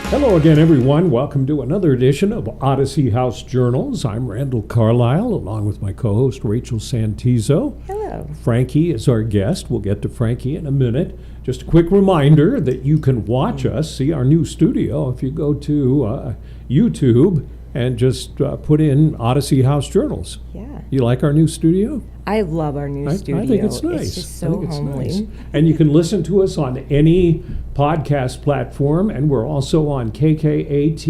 Hello again, everyone. Welcome to another edition of Odyssey House Journals. I'm Randall Carlisle, along with my co-host Rachel Santizo. Hello. Frankie is our guest. We'll get to Frankie in a minute. Just a quick reminder that you can watch us, see our new studio, if you go to YouTube and just put in Odyssey House Journals. Yeah. You like our new studio? I love our new studio. I think it's nice. It's just so homely. Nice. And you can listen to us on any podcast platform, and we're also on KKAT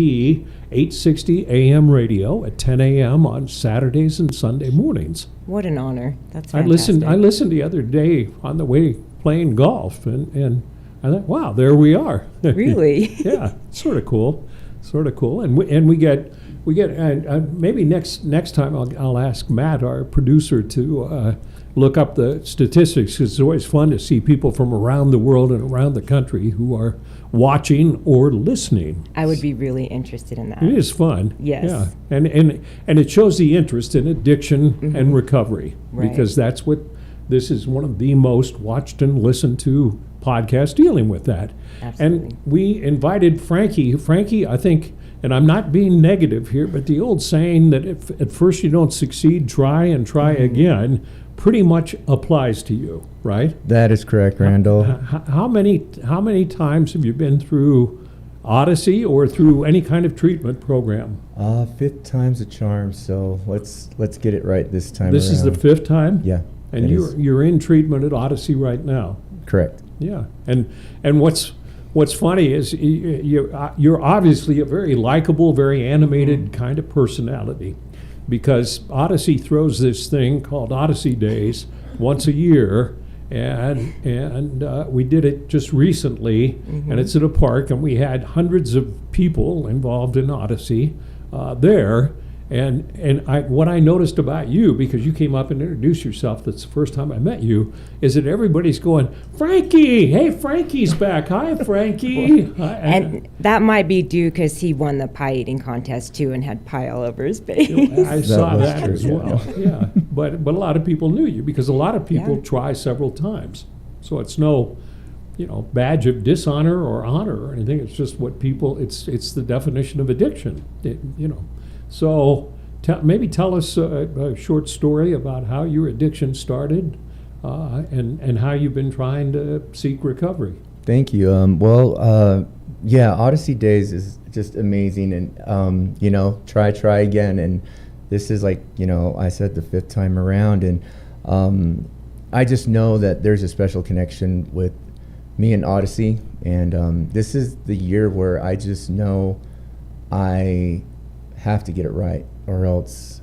860 AM radio at 10 a.m. on Saturdays and Sunday mornings. What an honor. That's fantastic. I listened the other day on the way playing golf, and I thought, wow, there we are. Really? Yeah, sort of cool. And we get maybe next time I'll ask Matt, our producer, to look up the statistics, because it's always fun to see people from around the world and around the country who are watching or listening. I would be really interested in that. It is fun. Yes. Yeah. And it shows the interest in addiction and recovery, Right. because this is one of the most watched and listened to podcasts dealing with that. Absolutely. And we invited Frankie. Frankie, I think, and I'm not being negative here, but the old saying that if at first you don't succeed, try and try again, pretty much applies to you, right? That is correct, Randall. How many times have you been through Odyssey or through any kind of treatment program? Fifth time's a charm, so let's get it right this time This is the around. fifth time? Yeah. And it is. you're in treatment at Odyssey right now. Correct. Yeah. And what's funny is you're obviously a very likable, very animated kind of personality, because Odyssey throws this thing called Odyssey Days once a year, and we did it just recently, and it's at a park, and we had hundreds of people involved in Odyssey there. And what I noticed about you, because you came up and introduced yourself, that's the first time I met you, is that everybody's going, Frankie, hey, Frankie's back. Hi, Frankie. And that might be due because he won the pie eating contest too and had pie all over his face. I saw was that true, as yeah. well. Yeah, but a lot of people knew you, because a lot of people Yeah. try several times. So it's no, badge of dishonor or honor or anything. It's just what people. It's the definition of addiction. So maybe tell us a short story about how your addiction started, and how you've been trying to seek recovery. Thank you. Odyssey Days is just amazing, and try again. And this is I said, the fifth time around, and I just know that there's a special connection with me and Odyssey, and this is the year where I just know I have to get it right, or else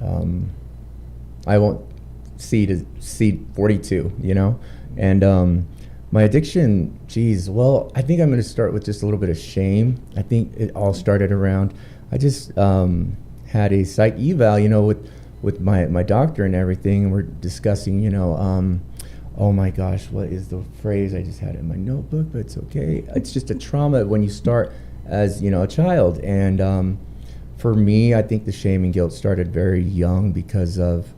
I won't see 42, and my addiction, I think I'm going to start with just a little bit of shame. I think it all started around, I just had a psych eval, with my doctor and everything, and we're discussing, oh my gosh, what is the phrase? I just had it in my notebook, but it's okay. It's just a trauma when you start as, a child, and for me, I think the shame and guilt started very young because of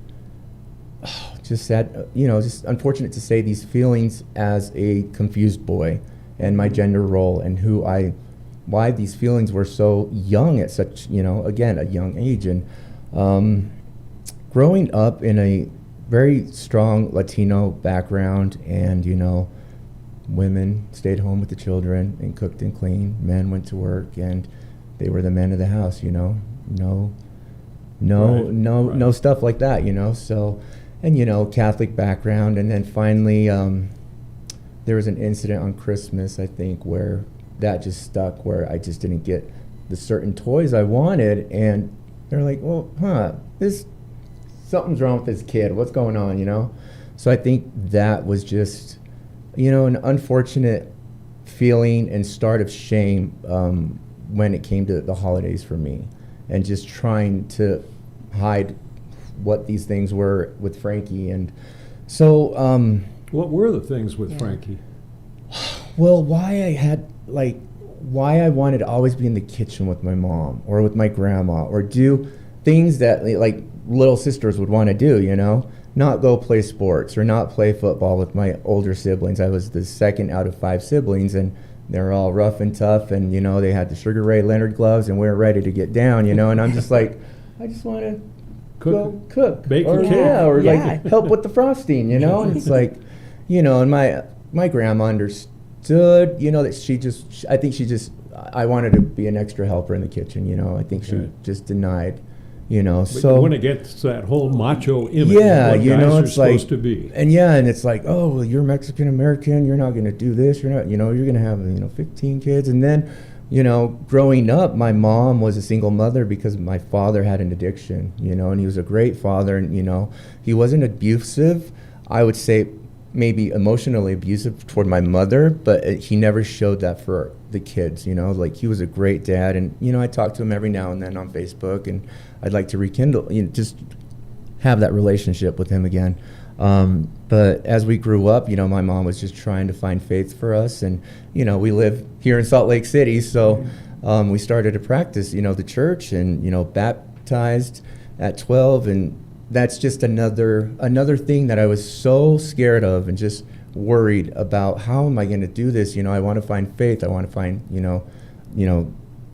just sad, just unfortunate to say, these feelings as a confused boy and my gender role and why these feelings were so young at such, again, a young age. And growing up in a very strong Latino background, and, women stayed home with the children and cooked and cleaned, men went to work, and they were the men of the house, no stuff like that, so, and, Catholic background. And then finally, there was an incident on Christmas, I think, where that just stuck, where I just didn't get the certain toys I wanted, and they're like, well, something's wrong with this kid, what's going on, So I think that was just, an unfortunate feeling and start of shame, when it came to the holidays for me, and just trying to hide what these things were with Frankie. And so What were the things with Frankie? Well, why I wanted to always be in the kitchen with my mom or with my grandma, or do things that like little sisters would want to do, not go play sports or not play football with my older siblings. I was the second out of 5 siblings, and they're all rough and tough, and they had the Sugar Ray Leonard gloves, and we were ready to get down, and I'm just like, I just want to go cook, bake or a cake. or Yeah. like help with the frosting, and it's like, and my grandma understood, that I think she just, I wanted to be an extra helper in the kitchen, I think she Right. just denied, But so. you want to get that whole macho image Yeah, of what guys are it's like, supposed to be. and it's like, oh, well, you're Mexican American, you're not going to do this, you're not, you're going to have, 15 kids, and then, growing up, my mom was a single mother because my father had an addiction, and he was a great father, and he wasn't abusive, I would say, maybe emotionally abusive toward my mother, but he never showed that for the kids, like he was a great dad, and I talk to him every now and then on Facebook, and I'd like to rekindle, just have that relationship with him again. But as we grew up, my mom was just trying to find faith for us, and we live here in Salt Lake City, so we started to practice, the church, and baptized at 12, and that's just another thing that I was so scared of and just worried about. How am I going to do this? I want to find faith. I want to find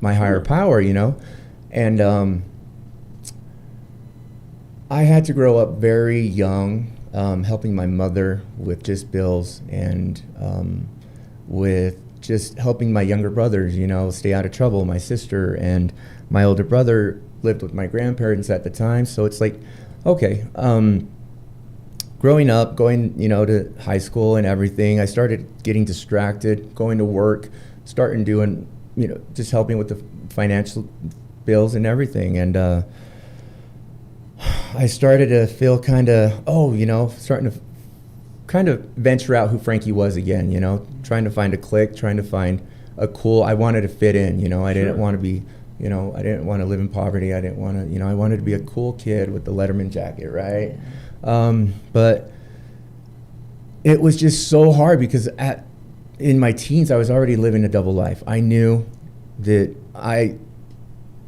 my higher power. And I had to grow up very young, helping my mother with just bills, and with just helping my younger brothers, stay out of trouble. My sister and my older brother lived with my grandparents at the time, so it's like, okay, growing up, going, to high school and everything, I started getting distracted, going to work, starting doing, just helping with the financial bills and everything. And I started to feel kind of, starting to kind of venture out who Frankie was again, trying to find a clique, trying to find I wanted to fit in, I didn't want to be, I didn't want to live in poverty. I didn't want to, I wanted to be a cool kid with the Letterman jacket, right? But it was just so hard because in my teens, I was already living a double life. I knew that I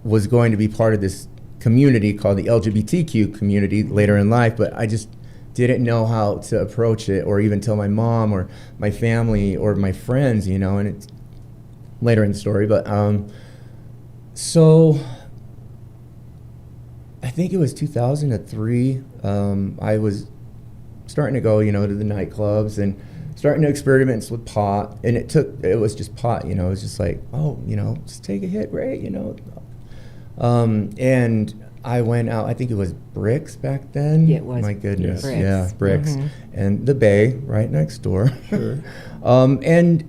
was going to be part of this community called the LGBTQ community later in life, but I just didn't know how to approach it or even tell my mom or my family or my friends, and it's later in the story, but so I think it was 2003. I was starting to go, to the nightclubs and starting to experiment with pot. And it was just pot, it was just like, oh, just take a hit, right? And I went out, I think it was Bricks back then. Yeah, it was. My goodness. Bricks. Yeah, Bricks. Mhm. And the Bay right next door. Sure. And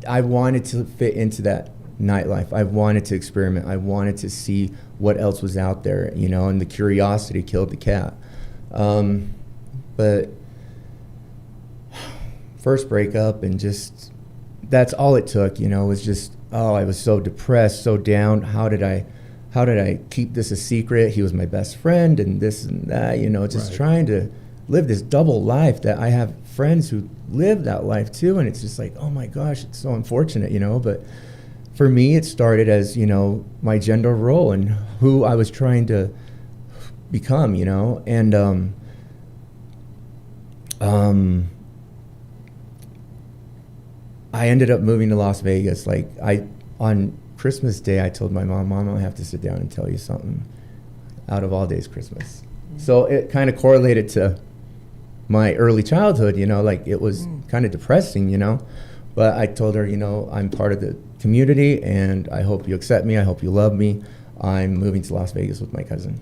I wanted to fit into that nightlife. I wanted to experiment. I wanted to see what else was out there, and the curiosity killed the cat. But first breakup, and just, that's all it took, was just, I was so depressed, so down. How did I keep this a secret? He was my best friend and this and that, just Right. trying to live this double life that I have friends who live that life too. And it's just like, oh my gosh, it's so unfortunate, but for me, it started as, my gender role and who I was trying to become, and I ended up moving to Las Vegas. Like, on Christmas Day, I told my mom, I have to sit down and tell you something. Out of all days, Christmas. So it kind of correlated to my early childhood, like it was kind of depressing, But I told her, I'm part of the community, and I hope you accept me. I hope you love me. I'm moving to Las Vegas with my cousin.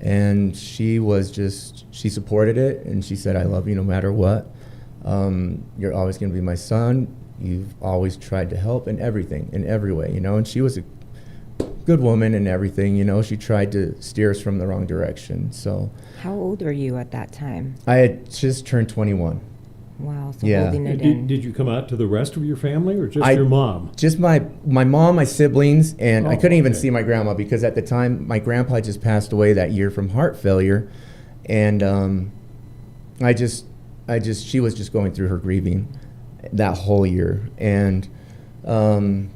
And she supported it, and she said, I love you no matter what. You're always going to be my son. You've always tried to help in everything, in every way, And she was a good woman and everything, She tried to steer us from the wrong direction. So, How old were you at that time? I had just turned 21. Wow, so Yeah. holding it Did, in. did you come out to the rest of your family or just your mom? Just my mom, my siblings, and I Oh, couldn't even okay. see my grandma because at the time my grandpa just passed away that year from heart failure, and she was just going through her grieving that whole year, and I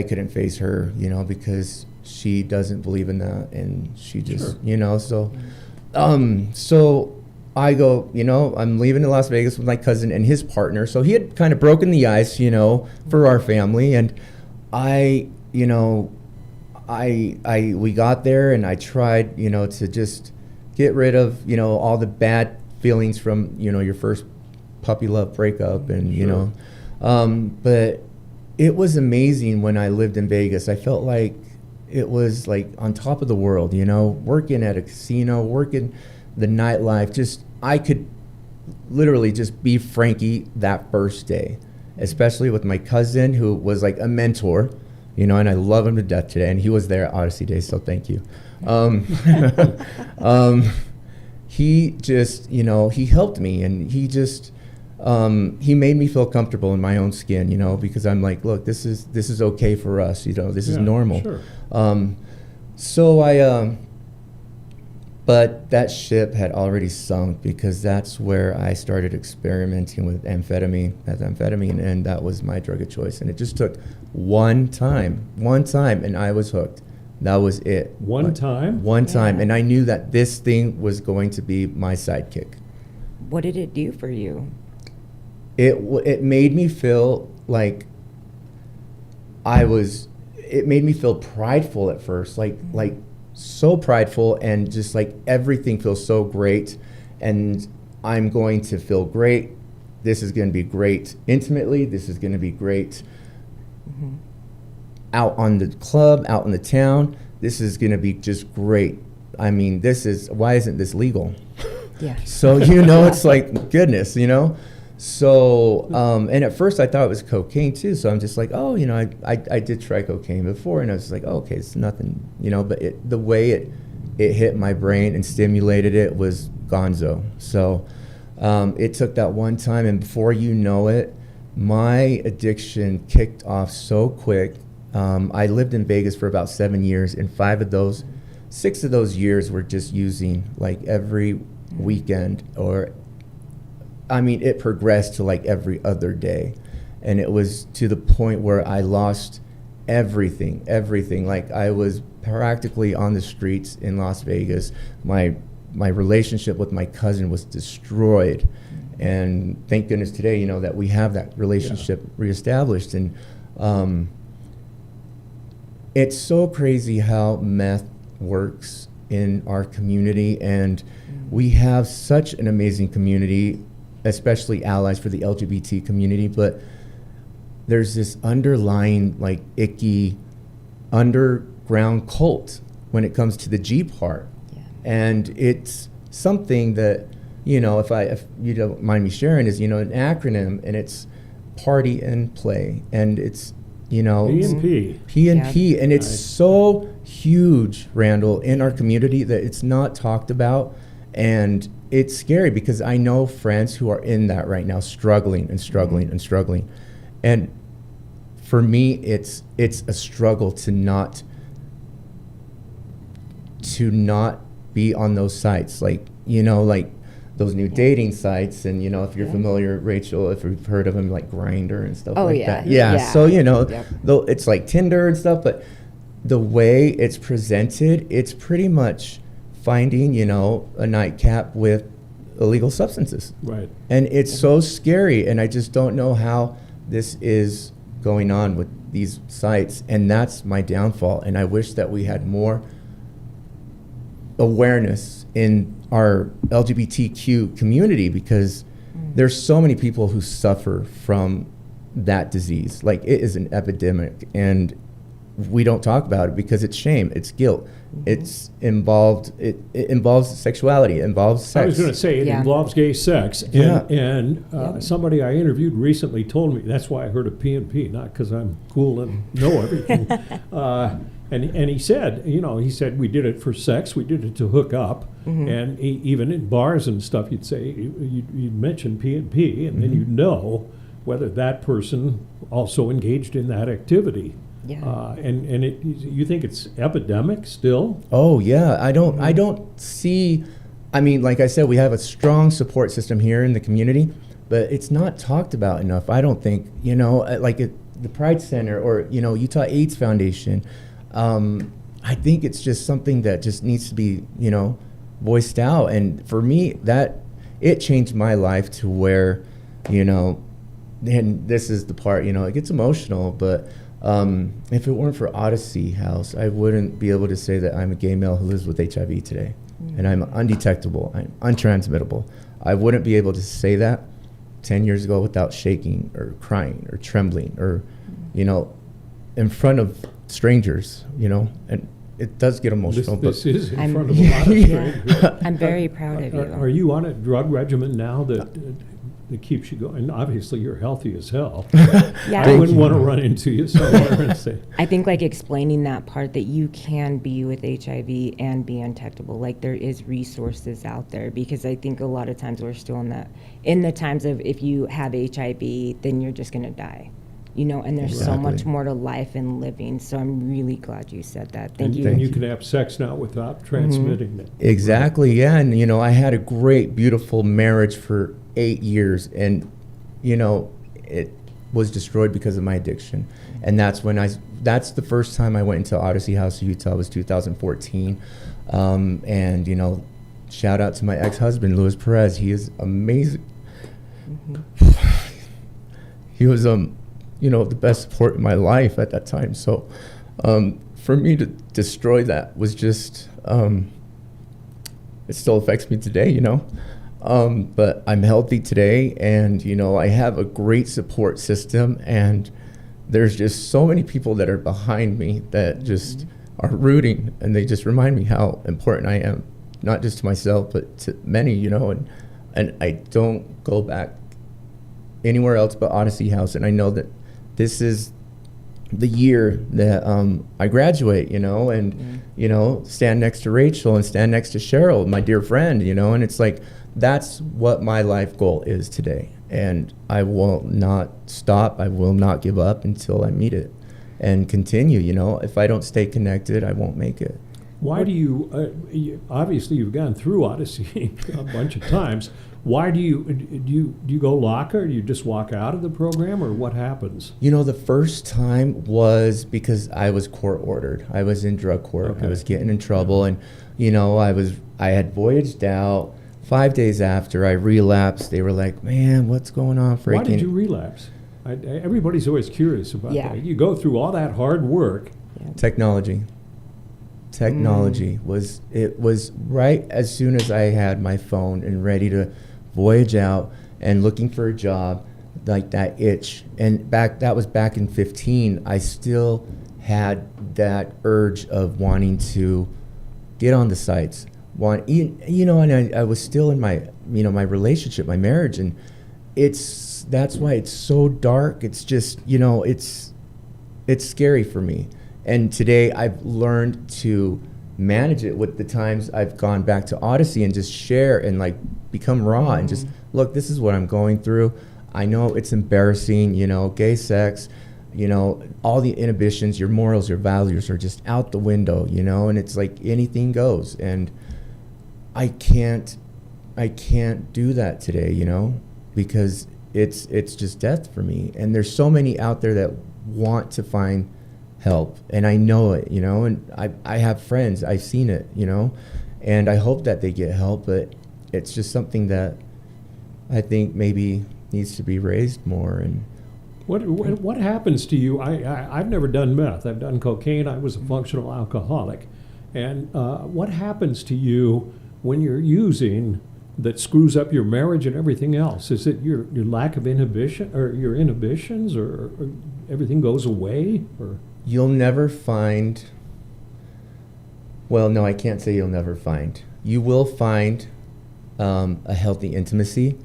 couldn't face her, because she doesn't believe in that, and she just, Sure. so So I go, I'm leaving to Las Vegas with my cousin and his partner. So he had kind of broken the ice, for our family. And I, we got there and I tried, to just get rid of, all the bad feelings from, your first puppy love breakup and, Sure. But it was amazing when I lived in Vegas. I felt like it was like on top of the world, working at a casino, working the nightlife. Just, I could literally just be Frankie that first day, especially with my cousin who was like a mentor, and I love him to death today. And he was there at Odyssey Day, so thank you. He just, he helped me, and he just, he made me feel comfortable in my own skin, because I'm like, look, this is okay for us, this is normal. Sure. So I, but that ship had already sunk because that's where I started experimenting with methamphetamine, and that was my drug of choice. And it just took one time, and I was hooked. That was it. One time? One time, and I knew that this thing was going to be my sidekick. What did it do for you? It made me feel like it made me feel prideful at first, like so prideful, and just like everything feels so great, and I'm going to feel great. This is going to be great intimately. This is going to be great out on the club, out in the town. This is going to be just great. I mean, why isn't this legal? Yeah. So, it's like, goodness, So, and at first I thought it was cocaine too. So I'm just like, oh, I did try cocaine before, and I was like, oh, okay, it's nothing, but the way it hit my brain and stimulated it was gonzo. So it took that one time, and before you know it, my addiction kicked off so quick. I lived in Vegas for about 7 years, and 6 of those years were just using like every weekend, or it progressed to like every other day. And it was to the point where I lost everything. Like I was practically on the streets in Las Vegas. My relationship with my cousin was destroyed. And thank goodness today, that we have that relationship reestablished. And it's so crazy how meth works in our community. And we have such an amazing community, especially allies for the LGBT community, but there's this underlying like icky underground cult when it comes to the G part. Yeah. And it's something that, if you don't mind me sharing, is, an acronym, and it's party and play. And it's, P&P. P&P. And it's Nice. so huge, Randall, in our community that it's not talked about. And it's scary because I know friends who are in that right now, struggling. And for me, it's a struggle to not be on those sites, like those new dating sites. And if you're familiar, Rachel, if you've heard of them, like Grindr and stuff that. Yeah. So though it's like Tinder and stuff, but the way it's presented, it's pretty much finding, a nightcap with illegal substances. Right. And it's so scary, and I just don't know how this is going on with these sites, and that's my downfall. And I wish that we had more awareness in our LGBTQ community, because there's so many people who suffer from that disease. Like, it is an epidemic, and we don't talk about it because it's shame, it's guilt. It's involved. It involves sexuality. It involves sex. I was going to say it involves gay sex. And somebody I interviewed recently told me, that's why I heard of P&P, not because I'm cool and know everything. And he said, we did it for sex. We did it to hook up. And even in bars and stuff, you'd say, you'd mention P&P, and then you'd know whether that person also engaged in that activity. Yeah. You think it's epidemic still? Oh yeah, I don't see. I mean, like I said, we have a strong support system here in the community, but it's not talked about enough. I don't think, like the Pride Center or Utah AIDS Foundation. I think it's just something that just needs to be voiced out. And for me, that it changed my life to where, you know, and this is the part, you know, it gets emotional, but if it weren't for Odyssey House, I wouldn't be able to say that I'm a gay male who lives with HIV today. And I'm undetectable, I'm untransmittable. I wouldn't be able to say that 10 years ago without shaking or crying or trembling or, you know, in front of strangers, you know, and it does get emotional. This is in I'm- front of a lot of strangers. I'm very proud of you. Are you on a drug regimen now that keeps you going? Obviously, you're healthy as hell. Yeah. I wouldn't want to run into you somewhere and say, I think like explaining that part that you can be with HIV and be undetectable, like there is resources out there, because I think a lot of times we're still in the times of if you have HIV, then you're just going to die. You know, and there's so much Exactly. more to life and living. So I'm really glad you said that. Thank and you. you can have sex now without transmitting it. Exactly, yeah. And, you know, I had a great, beautiful marriage for 8 years, and, you know, it was destroyed because of my addiction. And that's the first time I went into Odyssey House, Utah, was 2014. And, you know, shout out to my ex-husband, Luis Perez. He is amazing. He was, you know, the best support in my life at that time. So for me to destroy that was just, it still affects me today, you know. But I'm healthy today, and, you know, I have a great support system, and there's just so many people that are behind me that just are rooting, and they just remind me how important I am, not just to myself, but to many, you know, and I don't go back anywhere else but Odyssey House. And I know that this is the year that I graduate, you know, and, you know, stand next to Rachel and stand next to Cheryl, my dear friend, you know, and it's like, that's what my life goal is today. And I will not stop. I will not give up until I meet it and continue, you know. If I don't stay connected, I won't make it. Why do you, obviously you've gone through Odyssey a bunch of times. Why do you go locker? Do you just walk out of the program, or what happens? You know, the first time was because I was court ordered. I was in drug court. Okay. I was getting in trouble, and, you know, I had voyaged out. 5 days after I relapsed, they were like, "Man, what's going on, Frankie?" Why did you relapse? Everybody's always curious about Yeah. that. You go through all that hard work. Technology was right as soon as I had my phone and ready to voyage out and looking for a job, like that itch. And that was back in 15. I still had that urge of wanting to get on the sites. You know, and I was still in my, you know, my relationship, my marriage, and that's why it's so dark. It's just, you know, it's scary for me. And today I've learned to manage it with the times I've gone back to Odyssey and just share and like become raw and just, look, this is what I'm going through. I know it's embarrassing, you know, gay sex, you know, all the inhibitions, your morals, your values are just out the window, you know, and it's like anything goes. And I can't do that today, you know, because it's just death for me. And there's so many out there that want to find help, and I know it, you know, and I have friends, I've seen it, you know, and I hope that they get help, but it's just something that I think maybe needs to be raised more. And What happens to you? I've never done meth. I've done cocaine. I was a functional alcoholic. And what happens to you when you're using that screws up your marriage and everything else? Is it your lack of inhibition, or your inhibitions, or everything goes away? Or you'll never find, well, no, I can't say you'll never find. You will find a healthy intimacy,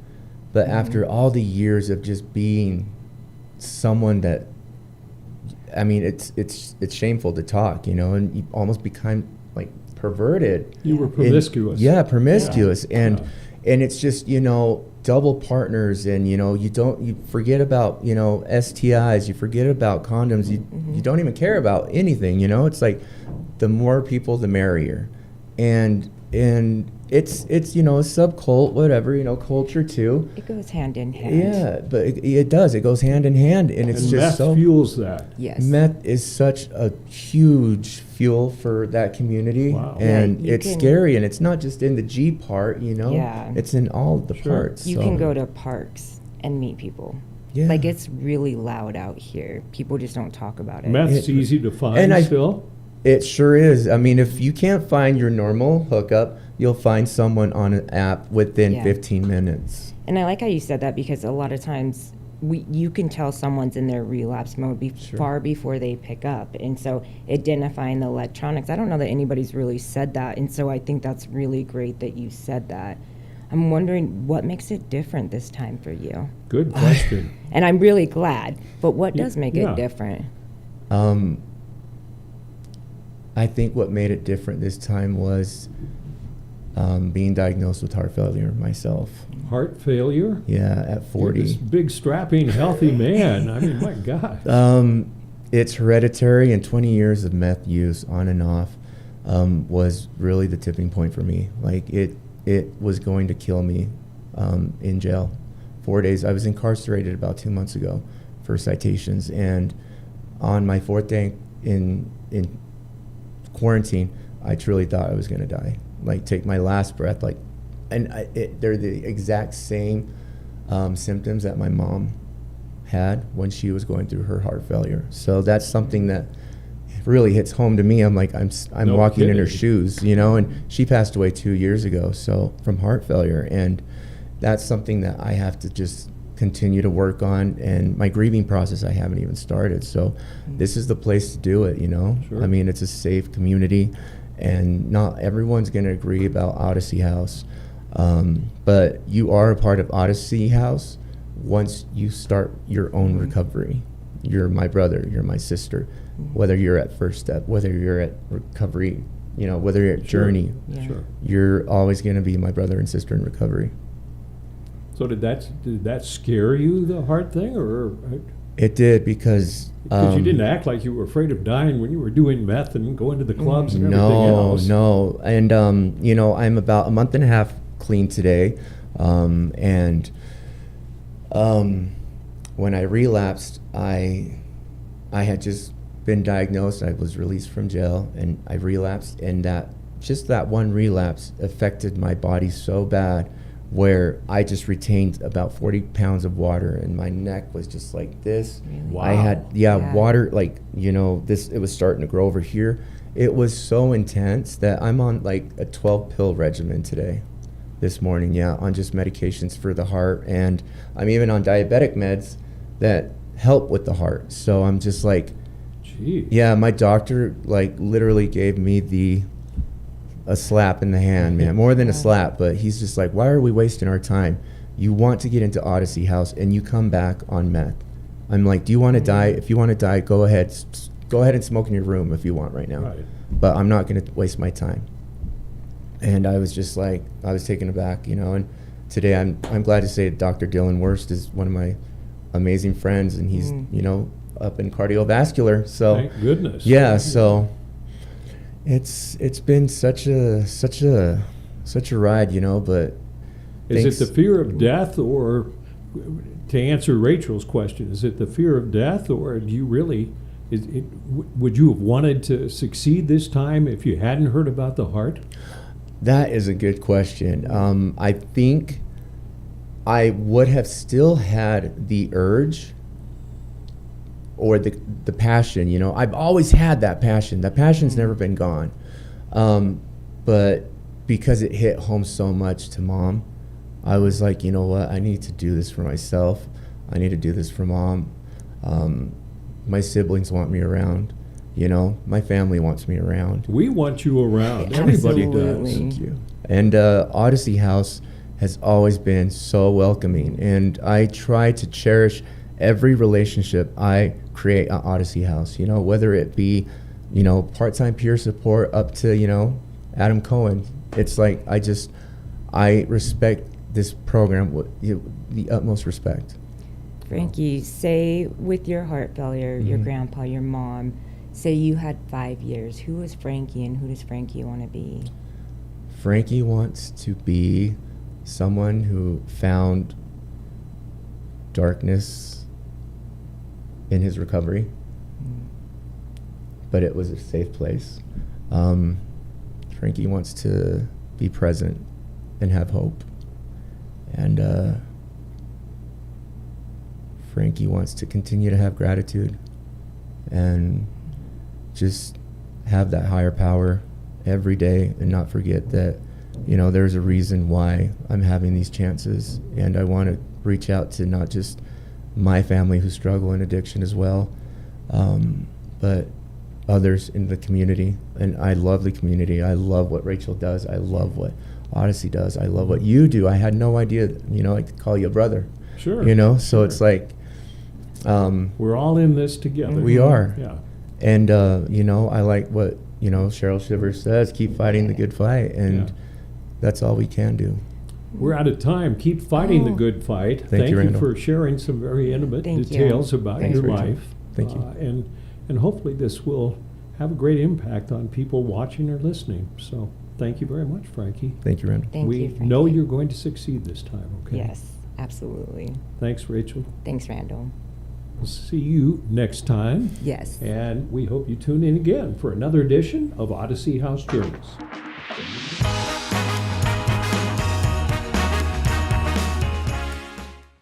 but after all the years of just being someone that, I mean, it's shameful to talk, you know, and you almost become like perverted. you were promiscuous. Yeah, promiscuous. Yeah. And Yeah. and it's just, you know, double partners, and, you know, you forget about, you know, STIs, you forget about condoms, you don't even care about anything, you know. It's like the more people the merrier. And it's you know, a subcult, whatever, you know, culture too. It goes hand in hand. Yeah, but it does. It goes hand in hand, and it's And just meth so. fuels that. Yes. Meth is such a huge fuel for that community, Wow. and Yeah, you it's can- scary, and it's not just in the G part, you know. Yeah. It's in all the Sure. parts. You so. can go to parks and meet people. Yeah. Like, it's really loud out here. People just don't talk about it. Meth's It- easy to find and I- still. It sure is. I mean, if you can't find your normal hookup, you'll find someone on an app within Yeah. 15 minutes. And I like how you said that, because a lot of times you can tell someone's in their relapse mode Sure. far before they pick up. And so identifying the electronics, I don't know that anybody's really said that. And so I think that's really great that you said that. I'm wondering what makes it different this time for you. Good question. And I'm really glad. But what Yeah, does make yeah. it different? I think what made it different this time was being diagnosed with heart failure myself. Heart failure? Yeah, at You're this 40. big, strapping, healthy man. I mean, my God. It's hereditary, and 20 years of meth use on and off was really the tipping point for me. Like, it was going to kill me in jail. 4 days. I was incarcerated about 2 months ago for citations, and on my 4th day in quarantine, I truly thought I was going to die. Like, take my last breath. Like, and they're the exact same symptoms that my mom had when she was going through her heart failure. So that's something that really hits home to me. I'm like, I'm No walking in her kidding. shoes, you know. And she passed away 2 years ago, so from heart failure, and that's something that I have to just continue to work on. And my grieving process, I haven't even started. So this is the place to do it, you know. Sure. I mean, it's a safe community, and not everyone's going to agree about Odyssey House, but you are a part of Odyssey House once you start your own recovery. You're my brother, you're my sister, whether you're at First Step, whether you're at recovery, you know, whether you're at Sure. Journey, Yeah. Sure. you're always going to be my brother and sister in recovery. So did that scare you, the heart thing, or It did, because you didn't act like you were afraid of dying when you were doing meth and going to the clubs and everything no, else? no. And, you know, I'm about a month and a half clean today. And when I relapsed, I had just been diagnosed. I was released from jail, and I relapsed. And that one relapse affected my body so bad, where I just retained about 40 pounds of water, and my neck was just like this. Wow. I had, Yeah. water, like, you know, it was starting to grow over here. It was so intense that I'm on like a 12-pill regimen today, this morning, on just medications for the heart. And I'm even on diabetic meds that help with the heart. So I'm just like, Gee. my doctor like literally gave me a slap in the hand, man. More than a slap, but he's just like, why are we wasting our time? You want to get into Odyssey House, and you come back on meth. I'm like, do you want to die? If you want to die, go ahead and smoke in your room if you want right now. Right. But I'm not going to waste my time. And I was just like, I was taken aback, you know. And today I'm glad to say Dr. Dylan Wurst is one of my amazing friends, and he's, you know, up in cardiovascular. So Thank goodness. so it's been such a ride, you know. But Is thanks- it the fear of death, or, to answer Rachel's question, is it the fear of death, or do you really, would you have wanted to succeed this time if you hadn't heard about the heart? That is a good question. I think I would have still had the urge or the passion, you know. I've always had that passion. That passion's never been gone. But because it hit home so much to Mom, I was like, you know what? I need to do this for myself. I need to do this for Mom. My siblings want me around. You know, my family wants me around. We want you around. Everybody Absolutely. does. Thank you. And Odyssey House has always been so welcoming, and I try to cherish every relationship I create at Odyssey House. You know, whether it be, you know, part-time peer support up to, you know, Adam Cohen. It's like I respect this program with the utmost respect. Frankie, say with your heart failure, your grandpa, your mom, say you had 5 years. Who was Frankie, and who does Frankie want to be? Frankie wants to be someone who found darkness in his recovery, but it was a safe place. Frankie wants to be present and have hope. And Frankie wants to continue to have gratitude and just have that higher power every day and not forget that, you know, there's a reason why I'm having these chances. And I want to reach out to not just my family who struggle in addiction as well, but others in the community. And I love the community. I love what Rachel does. I love what Odyssey does. I love what you do. I had no idea that, you know, I could call you a brother. Sure. You know, so sure. it's like, We're all in this together. we are. Yeah. And, you know, I like what, you know, Cheryl Shivers says, keep fighting the good fight. And Yeah. that's all we can do. We're out of time. Keep fighting the Oh. good fight. Thank you, you Randall. for sharing some very intimate Thank you. details about Thanks, your Rachel. life. Thank you. And hopefully this will have a great impact on people watching or listening. So thank you very much, Frankie. Thank you, Randall. Thank we you, Frankie. know you're going to succeed this time, okay? Yes, absolutely. Thanks, Rachel. Thanks, Randall. We'll see you next time. Yes. And we hope you tune in again for another edition of Odyssey House Journeys.